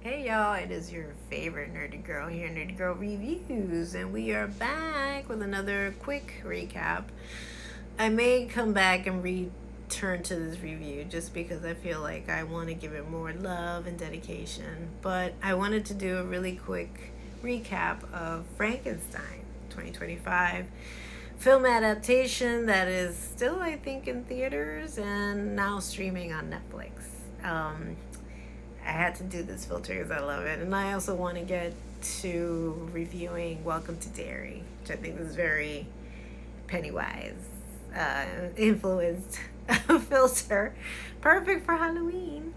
Hey y'all, it is your favorite nerdy girl here, Nerdy Girl Reviews, and we are back with another quick recap. I may come back and return to this review just because I feel like I want to give it more love and dedication, but I wanted to do a really quick recap of Frankenstein 2025 film adaptation that is still, I think, in theaters and now streaming on Netflix. I had to do this filter because I love it. And I also want to get to reviewing Welcome to Derry, which I think is very Pennywise influenced filter. Perfect for Halloween.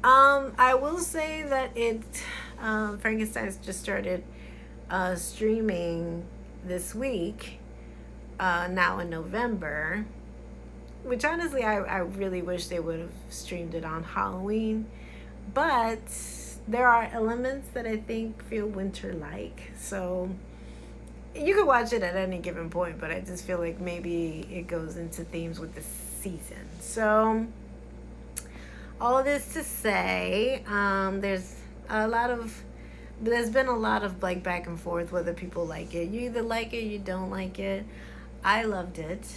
I will say that Frankenstein's just started streaming this week, now in November, which honestly I really wish they would have streamed it on Halloween. But there are elements that I think feel winter-like. So you could watch it at any given point, but I just feel like maybe it goes into themes with the season. So all of this to say, there's been a lot of like back and forth whether people like it. You either like it, you don't like it. I loved it.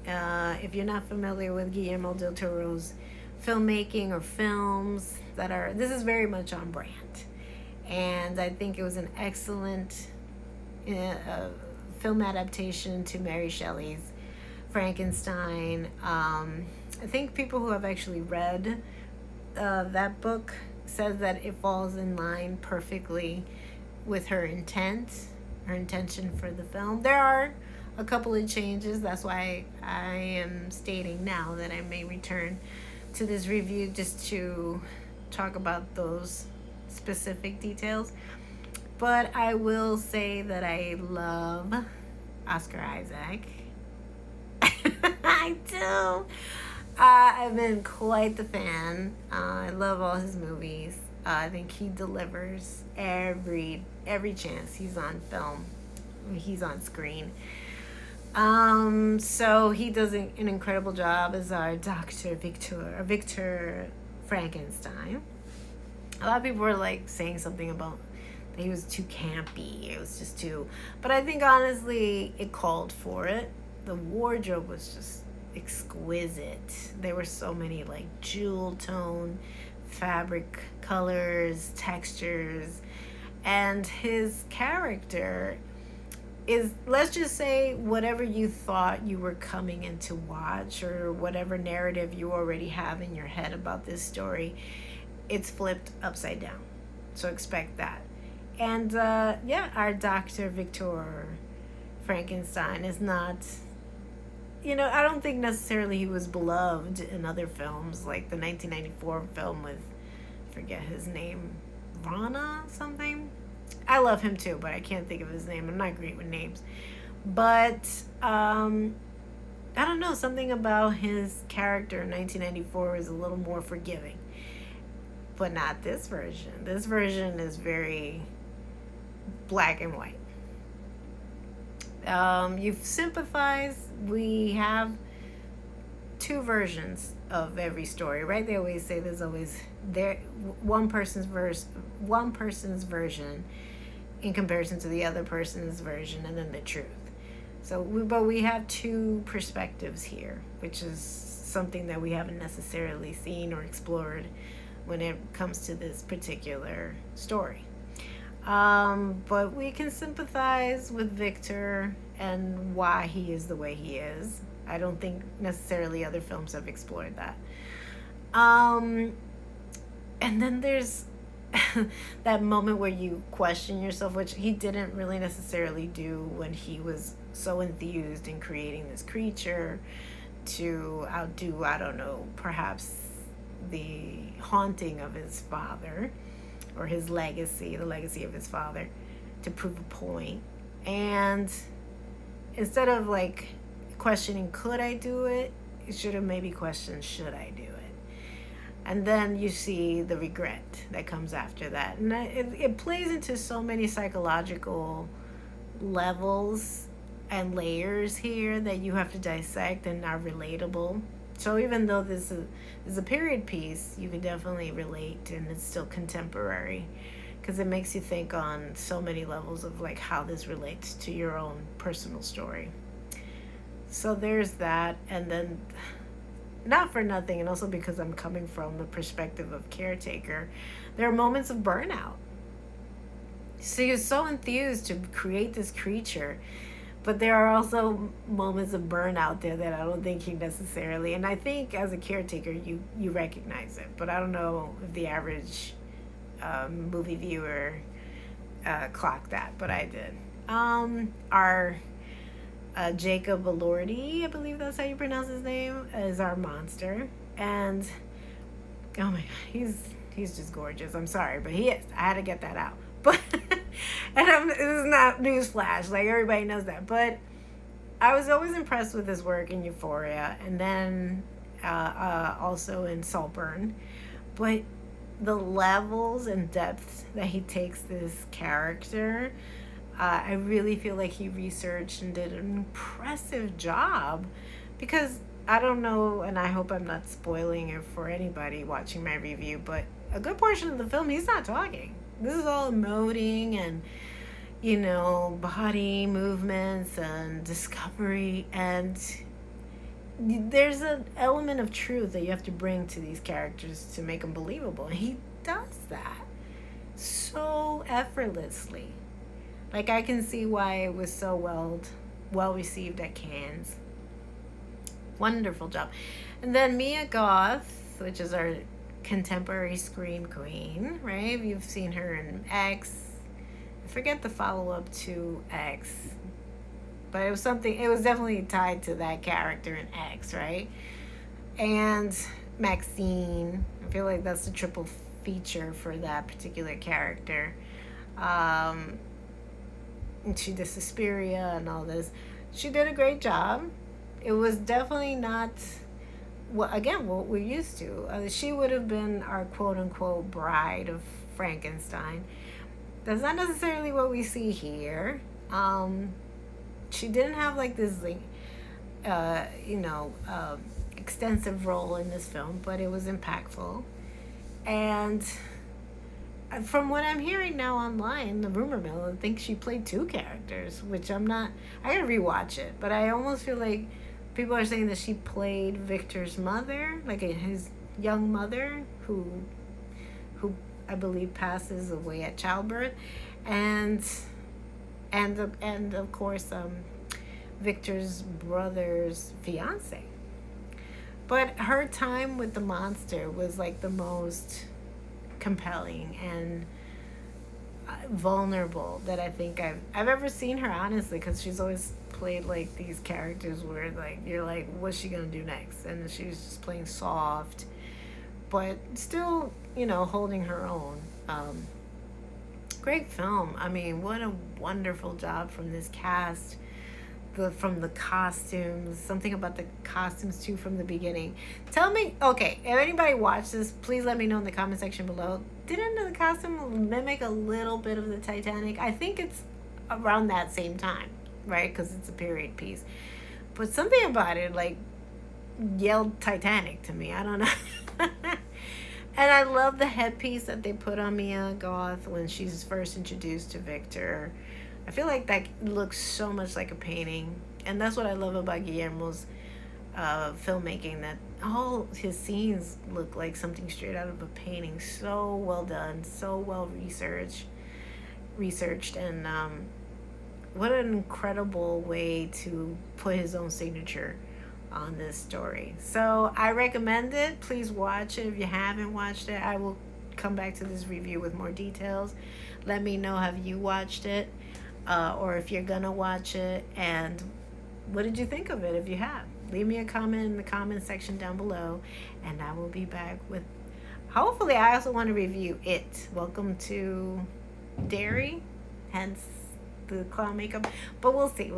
If you're not familiar with Guillermo del Toro's filmmaking or films this is very much on brand, and I think it was an excellent film adaptation to Mary Shelley's Frankenstein. I think people who have actually read that book says that it falls in line perfectly with her intention for the film. There are a couple of changes. That's why I am stating now that I may return to this review just to talk about those specific details. But I will say that I love Oscar Isaac. I do. I've been quite the fan. I love all his movies. I think he delivers every chance he's on film. He's on screen. So he does an incredible job as our Dr. Victor Frankenstein. A lot of people were like saying something about that he was too campy. It was just too, but I think honestly it called for it. The wardrobe was just exquisite. There were so many like jewel tone fabric colors, textures, and his character is, let's just say, whatever you thought you were coming in to watch or whatever narrative you already have in your head about this story, it's flipped upside down. So expect that. And our Dr. Victor Frankenstein is not, I don't think necessarily he was beloved in other films, like the 1994 film with, forget his name, Rana something. I love him too, but I can't think of his name. I'm not great with names. But I don't know, something about his character in 1994 is a little more forgiving. But not this version. This version is very black and white. You sympathize. We have two versions of every story, right? They always say there's always one person's version in comparison to the other person's version, and then the truth. But we have two perspectives here, which is something that we haven't necessarily seen or explored when it comes to this particular story. But we can sympathize with Victor and why he is the way he is. I don't think necessarily other films have explored that. And then there's that moment where you question yourself, which he didn't really necessarily do when he was so enthused in creating this creature to outdo, I don't know, perhaps the haunting of his father or his legacy, the legacy of his father, to prove a point. And instead of like questioning, could I do it? You should have maybe questioned, should I do it? And then you see the regret that comes after that. And it plays into so many psychological levels and layers here that you have to dissect and are relatable. So even though this is a period piece, you can definitely relate, and it's still contemporary because it makes you think on so many levels of like how this relates to your own personal story. So there's that, and then not for nothing, and also because I'm coming from the perspective of caretaker, there are moments of burnout. So you're so enthused to create this creature, but there are also moments of burnout there that I don't think he necessarily, and I think as a caretaker you recognize it, but I don't know if the average movie viewer clocked that, but I did. Our Jacob Elordi, I believe that's how you pronounce his name, is our monster, and oh my god, he's just gorgeous. I'm sorry, but he is. I had to get that out. But and this is not newsflash, like everybody knows that. But I was always impressed with his work in Euphoria, and then also in Saltburn. But the levels and depth that he takes this character, I really feel like he researched and did an impressive job, because I don't know, and I hope I'm not spoiling it for anybody watching my review, but a good portion of the film he's not talking. This is all emoting and, body movements and discovery, and there's an element of truth that you have to bring to these characters to make them believable, and he does that so effortlessly. Like, I can see why it was so well received at Cannes. Wonderful job. And then Mia Goth, which is our contemporary scream queen, right? You've seen her in X. I forget the follow-up to X, but it was definitely tied to that character in X, right? And Maxine, I feel like that's the triple feature for that particular character. And she did Suspiria and all this. She did a great job. It was definitely not what we're used to. She would have been our quote-unquote bride of Frankenstein. That's not necessarily what we see here. She didn't have like this extensive role in this film, but it was impactful. And from what I'm hearing now online, the rumor mill, I think she played two characters, which I gotta rewatch it, but I almost feel like people are saying that she played Victor's mother, like his young mother, who I believe passes away at childbirth, and of course Victor's brother's fiance. But her time with the monster was like the most compelling and vulnerable that I think I've ever seen her, honestly, because she's always played like these characters where like you're like, what's she gonna do next? And she was just playing soft, but still, holding her own. Great film. I mean, what a wonderful job from this cast. From the costumes, something about the costumes too from the beginning. Tell me, okay, if anybody watched this, please let me know in the comment section below. Didn't the costume mimic a little bit of the Titanic? I think it's around that same time, right? Because it's a period piece. But something about it, like, yelled Titanic to me. I don't know. And I love the headpiece that they put on Mia Goth when she's first introduced to Victor. I feel like that looks so much like a painting. And that's what I love about Guillermo's filmmaking, that all his scenes look like something straight out of a painting. So well done, so well researched, and what an incredible way to put his own signature on this story. So I recommend it. Please watch it if you haven't watched it. I will come back to this review with more details. Let me know, have you watched it? Or if you're gonna watch it, and what did you think of it if you have? Leave me a comment in the comment section down below, and I will be back with, hopefully, I also want to review It. Welcome to Derry, hence the clown makeup, but we'll see.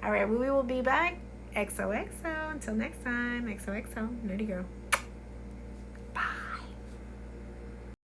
All right, we will be back. XOXO. Until next time, XOXO, Nerdy Girl.